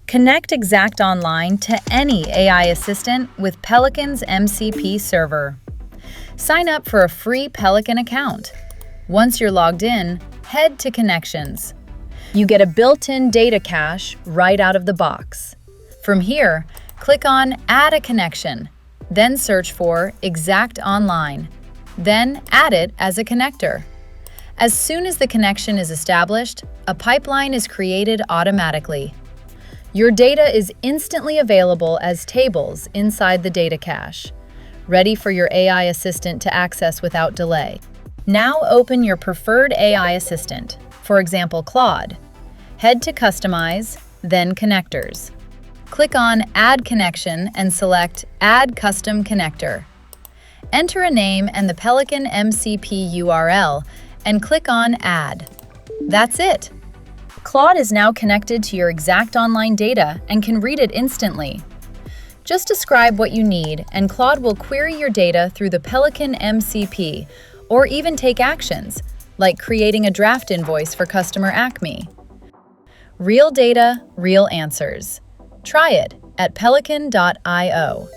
Connect Exact Online to any AI assistant with Peliqan's MCP server. Sign up for a free Peliqan account. Once you're logged in, head to Connections. You get a built-in data cache right out of the box. From here, click on Add a Connection, then search for Exact Online, then add it as a connector. As soon as the connection is established, a pipeline is created automatically. Your data is instantly available as tables inside the data cache, ready for your AI assistant to access without delay. Now open your preferred AI assistant, for example Claude. Head to Customize, then Connectors. Click on Add Connection and select Add Custom Connector. Enter a name and the Peliqan MCP URL and click on Add. That's it! Claude is now connected to your Exact Online data and can read it instantly. Just describe what you need and Claude will query your data through the Peliqan MCP or even take actions, like creating a draft invoice for customer Acme. Real data, real answers. Try it at peliqan.io.